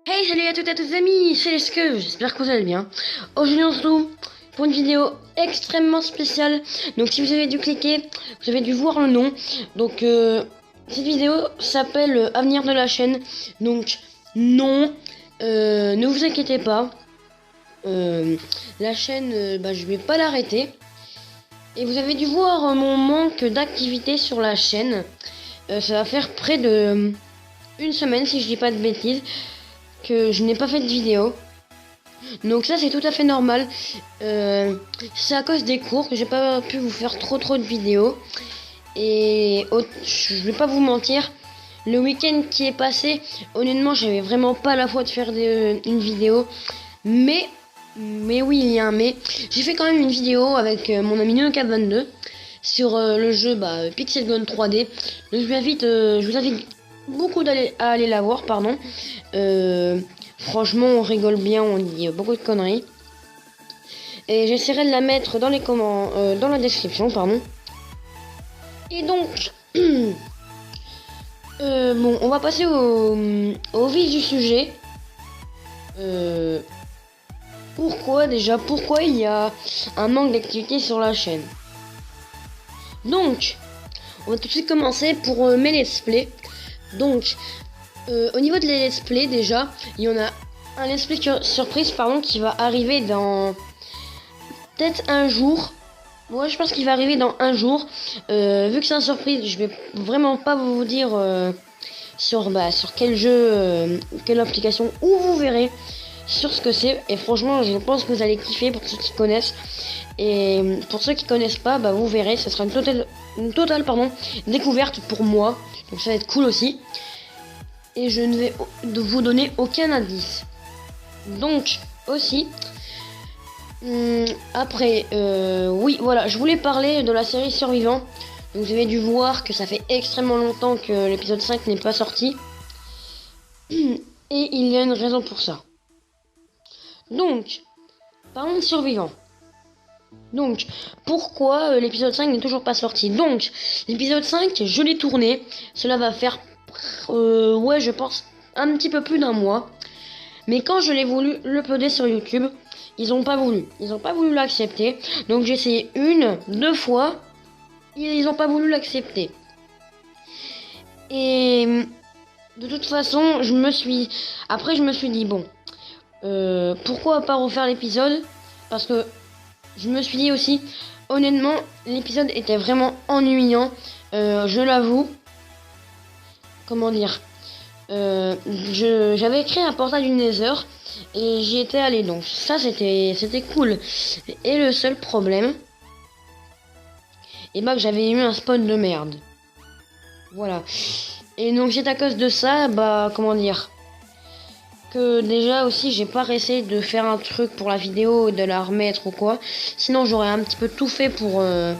Hey, salut à toutes et à tous les amis, c'est Lesque, j'espère que vous allez bien. Aujourd'hui on se retrouve pour une vidéo extrêmement spéciale. Donc si vous avez dû cliquer, vous avez dû voir le nom. Donc cette vidéo s'appelle Avenir de la chaîne. Donc non, ne vous inquiétez pas. La chaîne, je vais pas l'arrêter. Et vous avez dû voir mon manque d'activité sur la chaîne. Ça va faire près de une semaine si je dis pas de bêtises que je n'ai pas fait de vidéo. Donc ça c'est tout à fait normal. C'est à cause des cours que j'ai pas pu vous faire trop de vidéos. Et je vais pas vous mentir, le week-end qui est passé, honnêtement j'avais vraiment pas la foi de faire une vidéo. Mais oui, il y a un mais. J'ai fait quand même une vidéo avec mon ami NeoCap22 sur le jeu Pixel Gun 3D. Donc je vous invite beaucoup à aller la voir, pardon. Franchement on rigole bien, on dit beaucoup de conneries. Et j'essaierai de la mettre dans les dans la description, pardon. Et donc bon, on va passer au vif du sujet. Pourquoi il y a un manque d'activité sur la chaîne? Donc on va tout de suite commencer pour mes let's play. Donc au niveau de les let's play, déjà il y en a un let's play surprise qui va arriver dans peut-être un jour. Moi je pense qu'il va arriver dans un jour. Vu que c'est un surprise, je vais vraiment pas vous dire sur quel jeu, quelle application, où vous verrez sur ce que c'est. Et franchement je pense que vous allez kiffer pour ceux qui connaissent. Et pour ceux qui connaissent pas, vous verrez, ce sera une totale découverte pour moi. Donc ça va être cool aussi. Et je ne vais vous donner aucun indice. Donc aussi après oui voilà, je voulais parler de la série Survivant. Donc vous avez dû voir que ça fait extrêmement longtemps que l'épisode 5 n'est pas sorti. Et il y a une raison pour ça. Donc parlons de Survivant. Donc pourquoi l'épisode 5 n'est toujours pas sorti? Donc l'épisode 5 je l'ai tourné. Cela va faire ouais, je pense un petit peu plus d'un mois. Mais quand je l'ai voulu l'uploader sur YouTube, ils ont pas voulu l'accepter. Donc j'ai essayé deux fois, ils ont pas voulu l'accepter. Et de toute façon, je me suis dit bon, pourquoi pas refaire l'épisode? Parce que je me suis dit aussi, honnêtement, l'épisode était vraiment ennuyant. Je l'avoue. Comment dire? J'avais créé un portail du Nether et j'y étais allé, donc ça c'était cool. Et le seul problème, que j'avais eu un spawn de merde. Voilà. Et donc c'est à cause de ça, comment dire, que déjà aussi j'ai pas essayé de faire un truc pour la vidéo, de la remettre ou quoi. Sinon j'aurais un petit peu tout fait pour la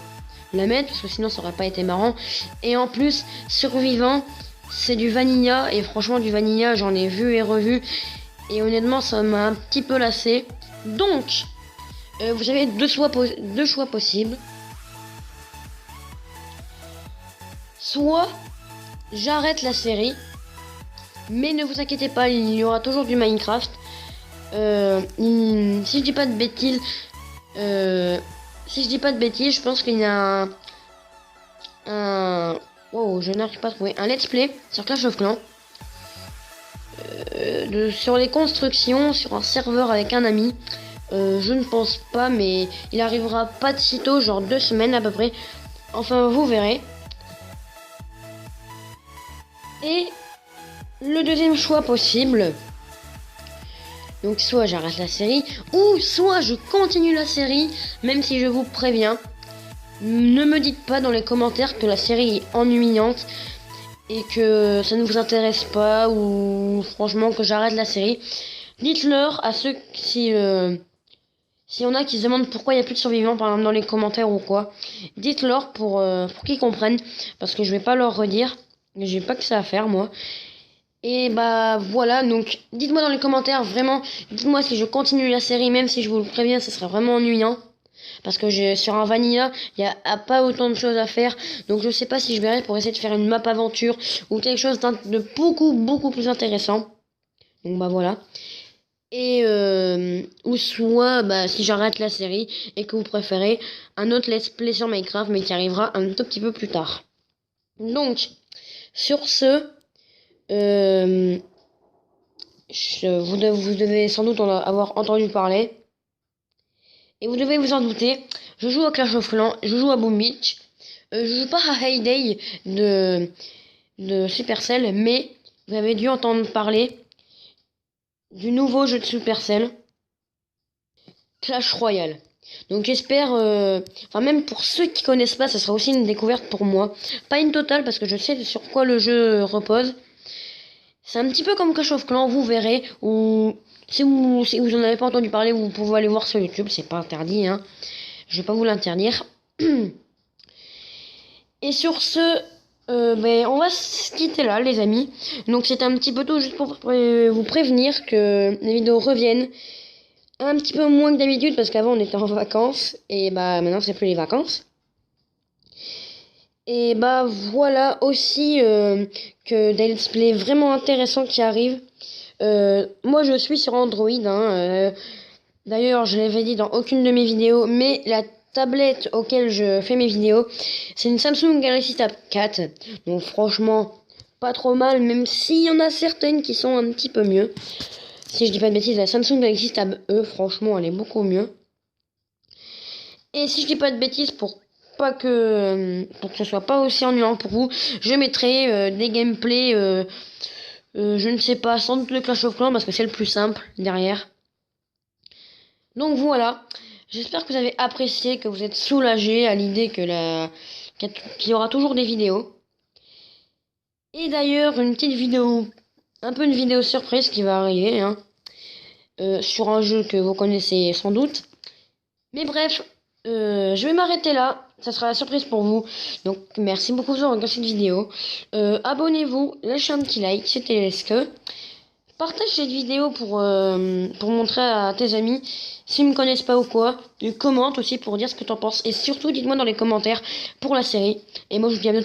mettre, parce que sinon ça aurait pas été marrant. Et en plus, Survivant, c'est du vanilla, et franchement du vanilla j'en ai vu et revu, et honnêtement ça m'a un petit peu lassé. Donc vous avez deux choix possibles. Soit j'arrête la série, mais ne vous inquiétez pas, il y aura toujours du Minecraft. Si je dis pas de bêtises, je pense qu'il y a wow, je n'arrive pas à trouver un let's play sur Clash of Clans sur les constructions sur un serveur avec un ami. Je ne pense pas, mais il arrivera pas de sitôt, genre 2 semaines à peu près. Enfin, vous verrez. Et le deuxième choix possible, donc soit j'arrête la série, ou soit je continue la série, même si je vous préviens. Ne me dites pas dans les commentaires que la série est ennuyante et que ça ne vous intéresse pas, ou franchement que j'arrête la série. Dites-leur à ceux si y en a qui se demandent pourquoi il n'y a plus de survivants, par exemple dans les commentaires ou quoi. Dites-leur pour qu'ils comprennent, parce que je vais pas leur redire, j'ai pas que ça à faire moi. Et voilà, donc dites-moi dans les commentaires, vraiment, dites-moi si je continue la série, même si je vous le préviens, ce sera vraiment ennuyant. parce que sur un Vanilla, il n'y a pas autant de choses à faire. Donc je sais pas si je verrai pour essayer de faire une map aventure ou quelque chose de beaucoup plus intéressant. Donc bah voilà. Et ou soit si j'arrête la série et que vous préférez un autre let's play sur Minecraft mais qui arrivera un tout petit peu plus tard. Donc sur ce, vous devez sans doute en avoir entendu parler. Et vous devez vous en douter, je joue à Clash of Clans, je joue à Boom Beach. Je joue pas à Hay Day de Supercell, mais vous avez dû entendre parler du nouveau jeu de Supercell, Clash Royale. Donc j'espère, même pour ceux qui connaissent pas, ça sera aussi une découverte pour moi. Pas une totale parce que je sais sur quoi le jeu repose. C'est un petit peu comme Clash of Clans, vous verrez, ou si vous en avez pas entendu parler, vous pouvez aller voir sur YouTube, c'est pas interdit, hein. Je vais pas vous l'interdire. Et sur ce, on va se quitter là, les amis. Donc c'est un petit peu tout juste pour vous prévenir que les vidéos reviennent un petit peu moins que d'habitude parce qu'avant on était en vacances et maintenant c'est plus les vacances. Et voilà aussi que des let's play vraiment intéressants qui arrivent. Moi je suis sur Android, hein, d'ailleurs je l'avais dit dans aucune de mes vidéos, mais la tablette auquel je fais mes vidéos, c'est une Samsung Galaxy Tab 4. Donc franchement, pas trop mal, même s'il y en a certaines qui sont un petit peu mieux. Si je dis pas de bêtises, la Samsung Galaxy Tab E, franchement, elle est beaucoup mieux. Et si je dis pas de bêtises, pour que ce soit pas aussi ennuyant pour vous, je mettrai des gameplays, je ne sais pas, sans doute le Clash of Clans, parce que c'est le plus simple derrière. Donc voilà, j'espère que vous avez apprécié, que vous êtes soulagés à l'idée qu'il y aura toujours des vidéos. Et d'ailleurs, une petite vidéo, un peu une vidéo surprise qui va arriver, hein, sur un jeu que vous connaissez sans doute. Mais bref, je vais m'arrêter là, ça sera la surprise pour vous. Donc merci beaucoup d'avoir regardé cette vidéo. Abonnez-vous, lâchez un petit like, c'était Lesque. Partage cette vidéo pour montrer à tes amis s'ils me connaissent pas ou quoi. Et commente aussi pour dire ce que t'en penses. Et surtout, dites-moi dans les commentaires pour la série. Et moi, je vous dis à bientôt.